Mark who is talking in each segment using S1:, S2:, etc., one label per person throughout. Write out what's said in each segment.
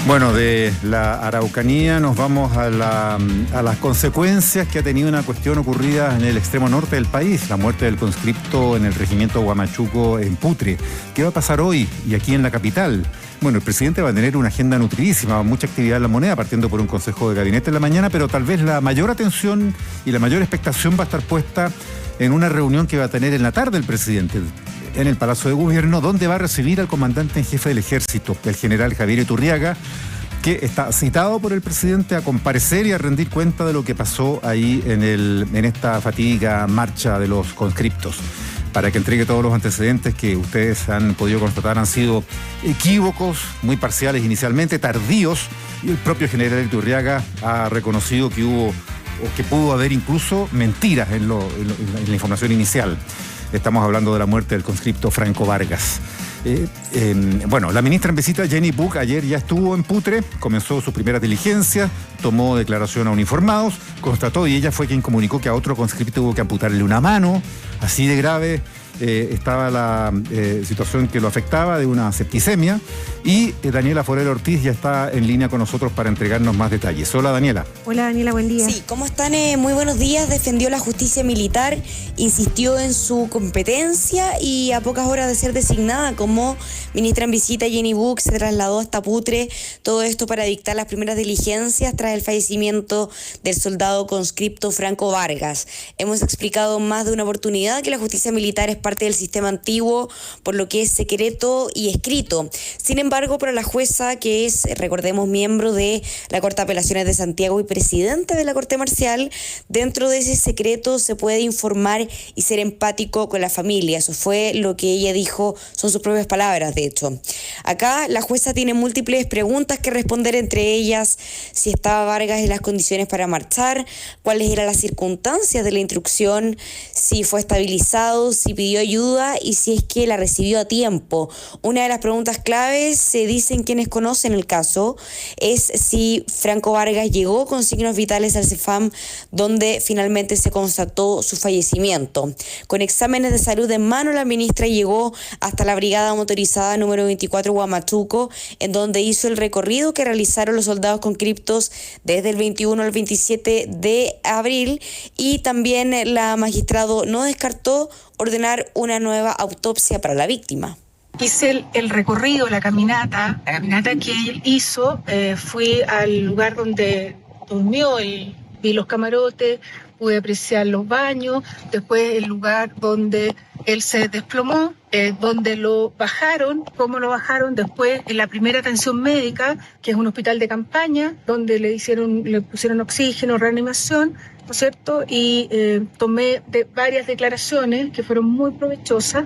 S1: Bueno, de la Araucanía nos vamos a las consecuencias que ha tenido una cuestión ocurrida en el extremo norte del país, la muerte del conscripto en el regimiento Huamachuco en Putre. ¿Qué va a pasar hoy y aquí en la capital? Bueno, el presidente va a tener una agenda nutridísima, mucha actividad en la moneda, partiendo por un consejo de gabinete en la mañana, pero tal vez la mayor atención y la mayor expectación va a estar puesta en una reunión que va a tener en la tarde el presidente en el Palacio de Gobierno, donde va a recibir al comandante en jefe del Ejército, el general Javier Iturriaga, que está citado por el presidente a comparecer y a rendir cuenta de lo que pasó ahí en esta fatídica marcha de los conscriptos, para que entregue todos los antecedentes que ustedes han podido constatar han sido equívocos, muy parciales inicialmente, tardíos, y el propio general Iturriaga ha reconocido que hubo, o que pudo haber incluso mentiras en la información inicial. Estamos hablando de la muerte del conscripto Franco Vargas. Bueno, la ministra en visita, Jenny Buck, ayer ya estuvo en Putre, comenzó sus primeras diligencias, tomó declaración a uniformados, constató, y ella fue quien comunicó que a otro conscripto hubo que amputarle una mano, así de grave estaba la situación que lo afectaba, de una septicemia, y Daniela Forel Ortiz ya está en línea con nosotros para entregarnos más detalles. Hola, Daniela.
S2: Hola, Daniela, buen día.
S3: Sí, ¿cómo están? Muy buenos días. Defendió la justicia militar, insistió en su competencia y a pocas horas de ser designada como ministra en visita, Jenny Buck se trasladó hasta Putre, todo esto para dictar las primeras diligencias tras el fallecimiento del soldado conscripto Franco Vargas. Hemos explicado más de una oportunidad que la justicia militar es parte del sistema antiguo, por lo que es secreto y escrito. Sin embargo, para la jueza, que es, recordemos, miembro de la Corte de Apelaciones de Santiago y presidente de la Corte Marcial, dentro de ese secreto se puede informar y ser empático con la familia. Eso fue lo que ella dijo, son sus propias palabras, de hecho. Acá la jueza tiene múltiples preguntas que responder, entre ellas si estaba Vargas en las condiciones para marchar, cuáles eran las circunstancias de la instrucción, si fue estabilizado, si pidió ayuda y si es que la recibió a tiempo. Una de las preguntas claves, se dicen quienes conocen el caso, es si Franco Vargas llegó con signos vitales al CEFAM, donde finalmente se constató su fallecimiento. Con exámenes de salud en mano, la ministra llegó hasta la brigada motorizada número 24 Huamachuco, en donde hizo el recorrido que realizaron los soldados conscriptos desde el 21 al 27 de abril, y también la magistrado no descartó ordenar una nueva autopsia para la víctima.
S4: Hice el recorrido, la caminata que él hizo, fui al lugar donde durmió, vi los camarotes, pude apreciar los baños, después el lugar donde él se desplomó, donde lo bajaron, cómo lo bajaron, después en la primera atención médica, que es un hospital de campaña, donde le pusieron oxígeno, reanimación, ¿no es cierto? Y tomé varias declaraciones que fueron muy provechosas.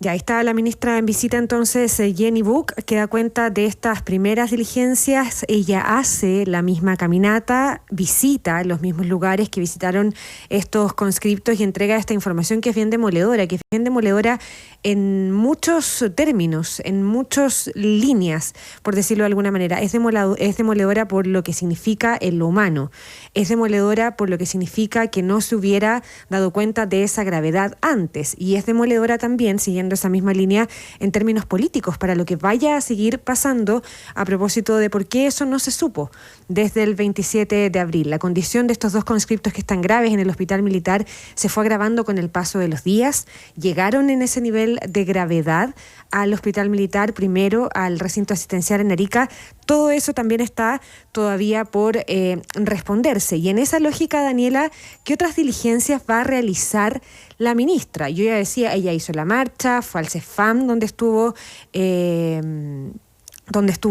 S2: Ya está la ministra en visita entonces, Jenny Buck, que da cuenta de estas primeras diligencias. Ella hace la misma caminata, visita los mismos lugares que visitaron estos conscriptos y entrega esta información que es bien demoledora, en muchos términos, en muchas líneas, por decirlo de alguna manera. Es demoledora por lo que significa en lo humano, es demoledora por lo que significa que no se hubiera dado cuenta de esa gravedad antes, y es demoledora también, siguiendo esa misma línea, en términos políticos, para lo que vaya a seguir pasando a propósito de por qué eso no se supo desde el 27 de abril. La condición de estos dos conscriptos que están graves en el hospital militar se fue agravando con el paso de los días, llegaron en ese nivel de gravedad al hospital militar, primero al recinto asistencial en Arica. Todo eso también está todavía por responderse. Y en esa lógica, Daniela, ¿qué otras diligencias va a realizar la ministra? Yo ya decía, ella hizo la marcha, fue al CEFAM donde estuvo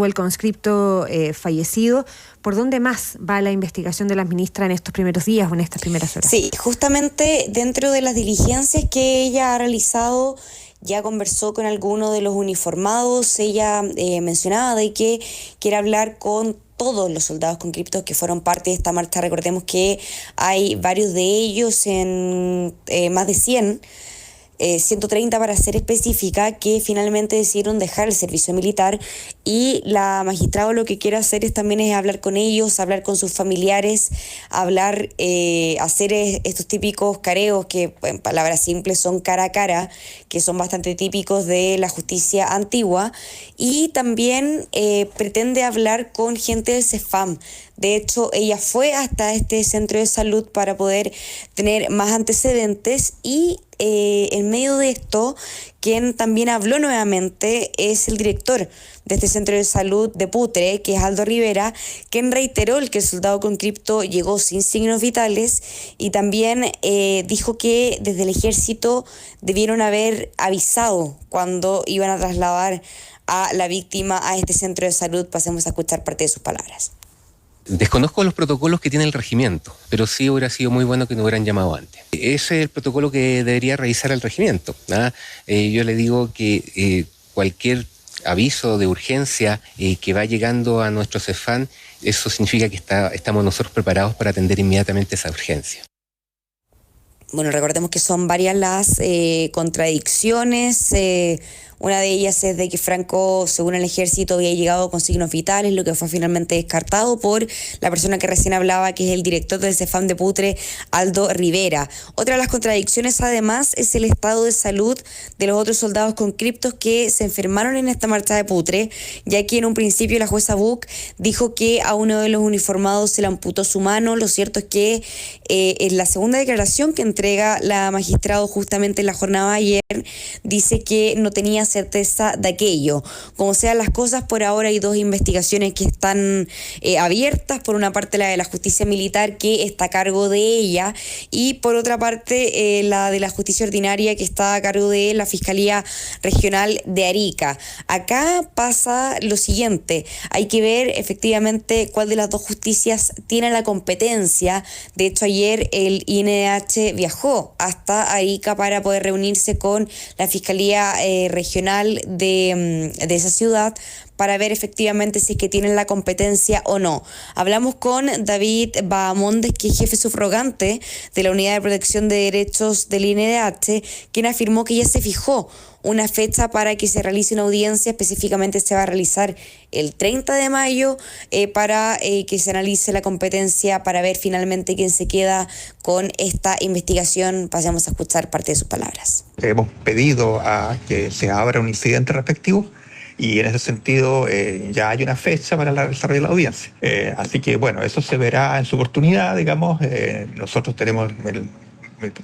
S2: el conscripto fallecido. ¿Por dónde más va la investigación de la ministra en estos primeros días o en estas primeras horas?
S3: Sí, justamente dentro de las diligencias que ella ha realizado, ya conversó con alguno de los uniformados. Ella mencionaba de que quiere hablar con todos los soldados conscriptos que fueron parte de esta marcha. Recordemos que hay varios de ellos, en más de 100, 130 para ser específica, que finalmente decidieron dejar el servicio militar, y la magistrada lo que quiere hacer también es hablar con ellos, hablar con sus familiares, hacer estos típicos careos que en palabras simples son cara a cara, que son bastante típicos de la justicia antigua, y también pretende hablar con gente del CEFAM. De hecho, ella fue hasta este centro de salud para poder tener más antecedentes, y en medio de esto, quien también habló nuevamente es el director de este centro de salud de Putre, que es Aldo Rivera, quien reiteró que el soldado con cripto llegó sin signos vitales, y también dijo que desde el ejército debieron haber avisado cuando iban a trasladar a la víctima a este centro de salud. Pasemos a escuchar parte de sus palabras.
S5: Desconozco los protocolos que tiene el regimiento, pero sí hubiera sido muy bueno que nos hubieran llamado antes. Ese es el protocolo que debería revisar el regimiento, ¿ah? Yo le digo que cualquier aviso de urgencia que va llegando a nuestro CEFAM, eso significa que estamos nosotros preparados para atender inmediatamente esa urgencia.
S3: Bueno, recordemos que son varias las contradicciones. Una de ellas es de que Franco, según el ejército, había llegado con signos vitales, lo que fue finalmente descartado por la persona que recién hablaba, que es el director del CEFAM de Putre, Aldo Rivera. Otra de las contradicciones, además, es el estado de salud de los otros soldados con criptos que se enfermaron en esta marcha de Putre, ya que en un principio la jueza Buc dijo que a uno de los uniformados se le amputó su mano. Lo cierto es que en la segunda declaración que entrega la magistrada justamente en la jornada de ayer, dice que no tenía certeza de aquello. Como sean las cosas, por ahora hay dos investigaciones que están abiertas. Por una parte, la de la justicia militar, que está a cargo de ella, y por otra parte la de la justicia ordinaria, que está a cargo de la Fiscalía Regional de Arica. Acá pasa lo siguiente: hay que ver efectivamente cuál de las dos justicias tiene la competencia. De hecho, ayer el INDH viajó hasta Arica para poder reunirse con la Fiscalía Regional de esa ciudad, para ver efectivamente si es que tienen la competencia o no. Hablamos con David Bahamondes, que es jefe subrogante de la Unidad de Protección de Derechos del INDH, quien afirmó que ya se fijó una fecha para que se realice una audiencia. Específicamente se va a realizar el 30 de mayo para que se analice la competencia, para ver finalmente quién se queda con esta investigación. Pasemos a escuchar parte de sus palabras.
S6: Hemos pedido a que se abra un incidente respectivo, y en ese sentido ya hay una fecha para el desarrollo de la audiencia. Así que bueno, eso se verá en su oportunidad, digamos. Nosotros tenemos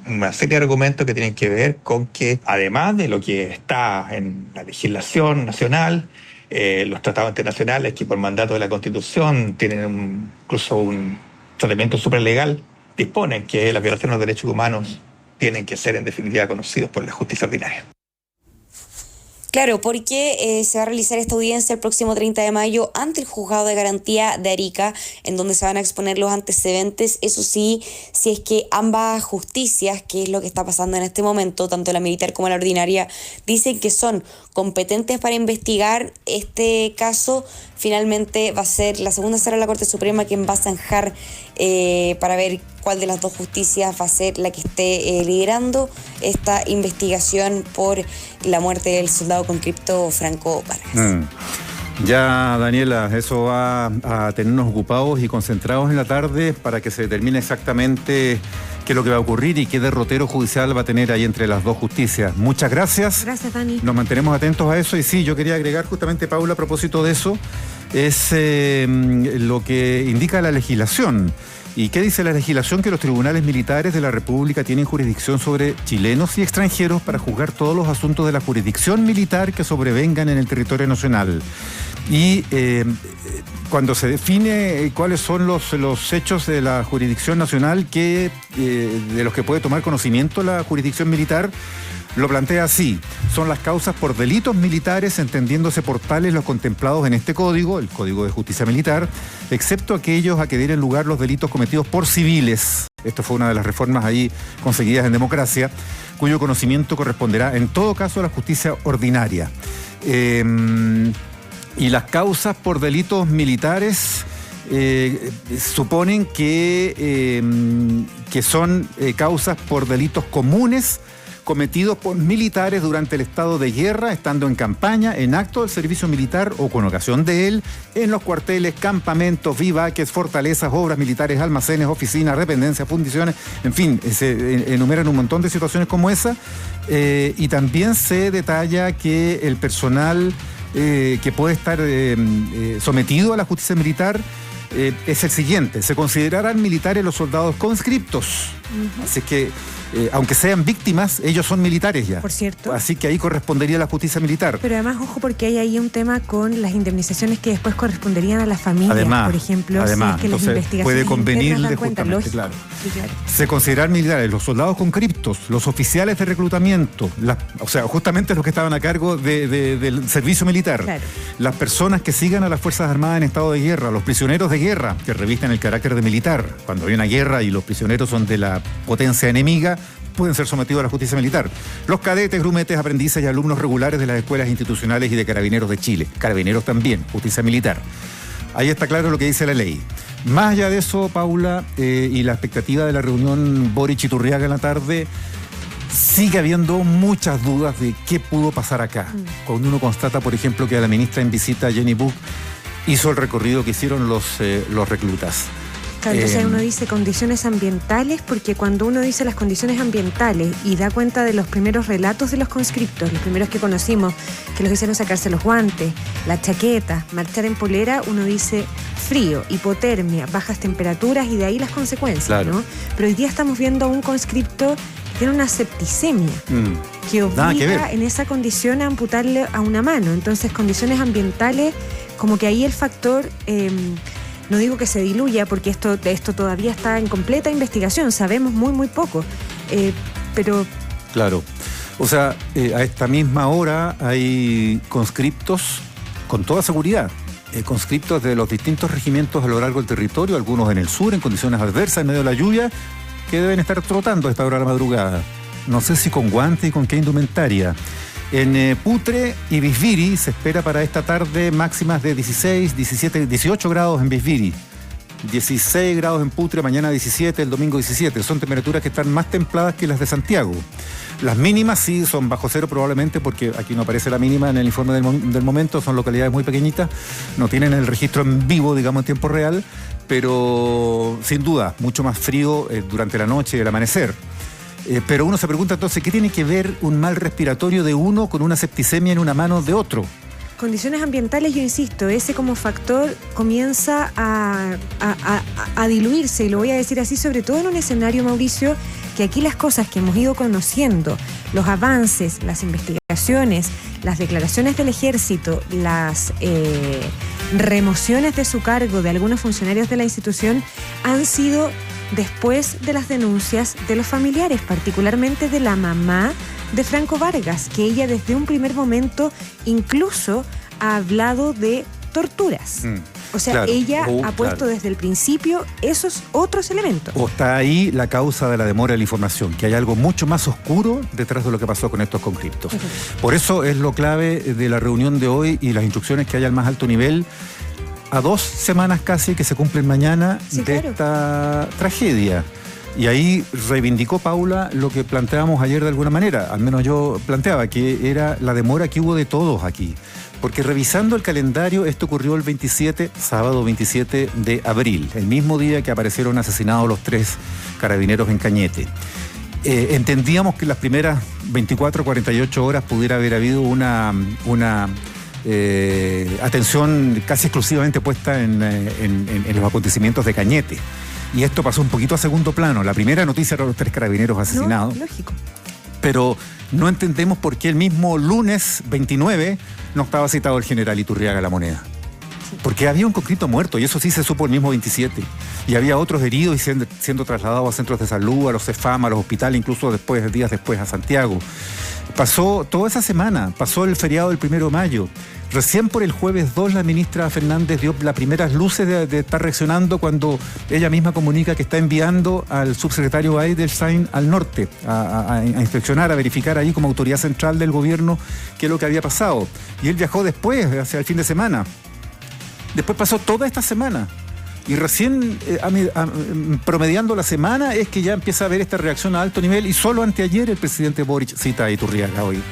S6: una serie de argumentos que tienen que ver con que, además de lo que está en la legislación nacional, los tratados internacionales que por mandato de la Constitución tienen incluso un tratamiento supralegal, disponen que las violaciones de los derechos humanos tienen que ser en definitiva conocidos por la justicia ordinaria.
S3: Claro, porque se va a realizar esta audiencia el próximo 30 de mayo ante el Juzgado de Garantía de Arica, en donde se van a exponer los antecedentes. Eso sí, si es que ambas justicias, que es lo que está pasando en este momento, tanto la militar como la ordinaria, dicen que son competentes para investigar este caso, finalmente va a ser la segunda sala de la Corte Suprema quien va a zanjar para ver cuál de las dos justicias va a ser la que esté liderando esta investigación por la muerte del soldado con cripto Franco Vargas.
S1: Ya, Daniela, eso va a tenernos ocupados y concentrados en la tarde para que se determine exactamente qué es lo que va a ocurrir y qué derrotero judicial va a tener ahí entre las dos justicias. Muchas gracias.
S2: Gracias, Dani.
S1: Nos mantenemos atentos a eso. Y sí, yo quería agregar justamente, Paula, a propósito de eso, es lo que indica la legislación. ¿Y qué dice la legislación? Que los tribunales militares de la República tienen jurisdicción sobre chilenos y extranjeros para juzgar todos los asuntos de la jurisdicción militar que sobrevengan en el territorio nacional. Y cuando se define cuáles son los hechos de la jurisdicción nacional de los que puede tomar conocimiento la jurisdicción militar, lo plantea así: son las causas por delitos militares, entendiéndose por tales los contemplados en este código, el Código de Justicia Militar, excepto aquellos a que dieran lugar los delitos cometidos por civiles. Esto fue una de las reformas ahí conseguidas en democracia, cuyo conocimiento corresponderá en todo caso a la justicia ordinaria. Y las causas por delitos militares suponen que son causas por delitos comunes cometidos por militares durante el estado de guerra, estando en campaña, en acto del servicio militar o con ocasión de él, en los cuarteles, campamentos, vivaques, fortalezas, obras militares, almacenes, oficinas, dependencias, fundiciones, en fin, se enumeran un montón de situaciones como esa, y también se detalla que el personal que puede estar sometido a la justicia militar es el siguiente: se considerarán militares los soldados conscriptos. Así que, aunque sean víctimas, ellos son militares ya.
S2: Por cierto.
S1: Así que ahí correspondería la justicia militar.
S2: Pero además, ojo, porque hay ahí un tema con las indemnizaciones que después corresponderían a las familias,
S1: además,
S2: por ejemplo,
S1: además,
S2: si es que las investigaciones
S1: puede convenirle
S2: dan cuenta,
S1: justamente,
S2: claro. Sí, claro.
S1: Se consideran militares los soldados conscriptos, los oficiales de reclutamiento, o sea, justamente los que estaban a cargo del servicio militar,
S2: claro,
S1: las personas que sigan a las Fuerzas Armadas en estado de guerra, los prisioneros de guerra que revisten el carácter de militar. Cuando hay una guerra y los prisioneros son de la potencia enemiga, pueden ser sometidos a la justicia militar. Los cadetes, grumetes, aprendices y alumnos regulares de las escuelas institucionales y de Carabineros de Chile. Carabineros también, justicia militar. Ahí está claro lo que dice la ley. Más allá de eso, Paula, y la expectativa de la reunión Boric-Iturriaga en la tarde, sigue habiendo muchas dudas de qué pudo pasar acá. Cuando uno constata, por ejemplo, que a la ministra en visita, Jenny Buck, hizo el recorrido que hicieron los reclutas.
S2: Entonces uno dice condiciones ambientales, porque cuando uno dice las condiciones ambientales y da cuenta de los primeros relatos de los conscriptos, los primeros que conocimos, que los hicieron sacarse los guantes, la chaqueta, marchar en polera, uno dice frío, hipotermia, bajas temperaturas y de ahí las consecuencias, claro, ¿no? Pero hoy día estamos viendo a un conscripto que tiene una septicemia, que obliga en esa condición a amputarle a una mano. Entonces, condiciones ambientales, como que ahí el factor... no digo que se diluya, porque esto todavía está en completa investigación, sabemos muy poco, pero...
S1: Claro, o sea, a esta misma hora hay conscriptos, con toda seguridad, conscriptos de los distintos regimientos a lo largo del territorio, algunos en el sur, en condiciones adversas, en medio de la lluvia, que deben estar trotando a esta hora de la madrugada. No sé si con guante y con qué indumentaria. En Putre y Bisbiri se espera para esta tarde máximas de 16, 17, 18 grados en Bisbiri. 16 grados en Putre, mañana 17, el domingo 17. Son temperaturas que están más templadas que las de Santiago. Las mínimas sí son bajo cero probablemente, porque aquí no aparece la mínima en el informe del momento, son localidades muy pequeñitas, no tienen el registro en vivo, digamos, en tiempo real, pero sin duda, mucho más frío durante la noche y el amanecer. Pero uno se pregunta entonces, ¿qué tiene que ver un mal respiratorio de uno con una septicemia en una mano de otro?
S2: Condiciones ambientales, yo insisto, ese como factor comienza a diluirse, y lo voy a decir así, sobre todo en un escenario, Mauricio, que aquí las cosas que hemos ido conociendo, los avances, las investigaciones, las declaraciones del ejército, las remociones de su cargo de algunos funcionarios de la institución han sido después de las denuncias de los familiares, particularmente de la mamá de Franco Vargas, que ella desde un primer momento incluso ha hablado de torturas. O sea, claro, ella ha puesto desde el principio esos otros elementos.
S1: O está ahí la causa de la demora de la información, que hay algo mucho más oscuro detrás de lo que pasó con estos conscriptos. Por eso es lo clave de la reunión de hoy y las instrucciones que hay al más alto nivel, a 2 semanas casi que se cumplen mañana esta tragedia. Y ahí reivindicó Paula lo que planteábamos ayer de alguna manera, al menos yo planteaba, que era la demora que hubo de todos aquí. Porque revisando el calendario, esto ocurrió el sábado 27 de abril, el mismo día que aparecieron asesinados los 3 carabineros en Cañete. Entendíamos que las primeras 24 o 48 horas pudiera haber habido una atención casi exclusivamente puesta en los acontecimientos de Cañete. Y esto pasó un poquito a segundo plano. La primera noticia eran los 3 carabineros asesinados.
S2: No, lógico.
S1: Pero no entendemos por qué el mismo lunes 29 no estaba citado el general Iturriaga La Moneda. Porque había un conscripto muerto, y eso sí se supo el mismo 27. Y había otros heridos y siendo trasladados a centros de salud, a los CEFAM, a los hospitales, incluso días después a Santiago. Pasó toda esa semana, pasó el feriado del 1 de mayo. Recién por el jueves 2 la ministra Fernández dio las primeras luces de estar reaccionando cuando ella misma comunica que está enviando al subsecretario Eidelstein al norte a inspeccionar, a verificar ahí como autoridad central del gobierno qué es lo que había pasado. Y él viajó después, hacia el fin de semana. Después pasó toda esta semana. Y recién, promediando la semana, es que ya empieza a haber esta reacción a alto nivel, y solo anteayer el presidente Boric cita a Iturriaga hoy.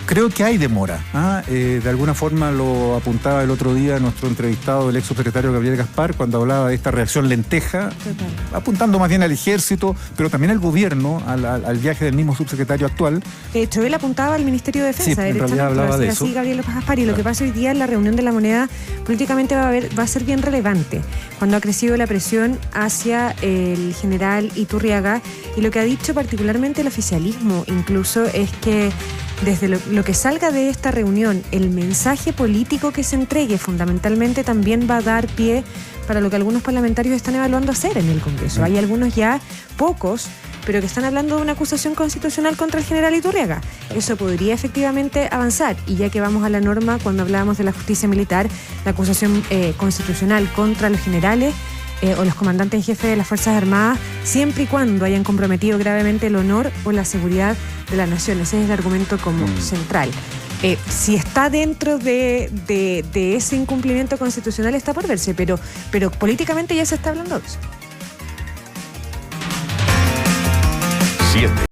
S1: Creo que hay demora. De alguna forma lo apuntaba el otro día nuestro entrevistado, el ex subsecretario Gabriel Gaspar, cuando hablaba de esta reacción lenteja, apuntando más bien al ejército, pero también al gobierno, al viaje del mismo subsecretario actual.
S2: De hecho, él apuntaba al Ministerio de Defensa.
S1: Sí, en realidad hablaba de eso.
S2: Así Gabriel Gaspar, y lo que pasa hoy día en la reunión de la moneda políticamente va a ser bien relevante, cuando ha crecido la presión hacia el general Iturriaga, y lo que ha dicho particularmente el oficialismo incluso es que desde lo que salga de esta reunión, el mensaje político que se entregue fundamentalmente también va a dar pie para lo que algunos parlamentarios están evaluando hacer en el Congreso. Hay algunos ya, pocos, pero que están hablando de una acusación constitucional contra el general Iturriaga. Eso podría efectivamente avanzar, y ya que vamos a la norma, cuando hablábamos de la justicia militar, la acusación constitucional contra los generales o los comandantes en jefe de las Fuerzas Armadas, siempre y cuando hayan comprometido gravemente el honor o la seguridad de la nación. Ese es el argumento como central. Si está dentro de ese incumplimiento constitucional está por verse, pero políticamente ya se está hablando de eso.
S7: 7.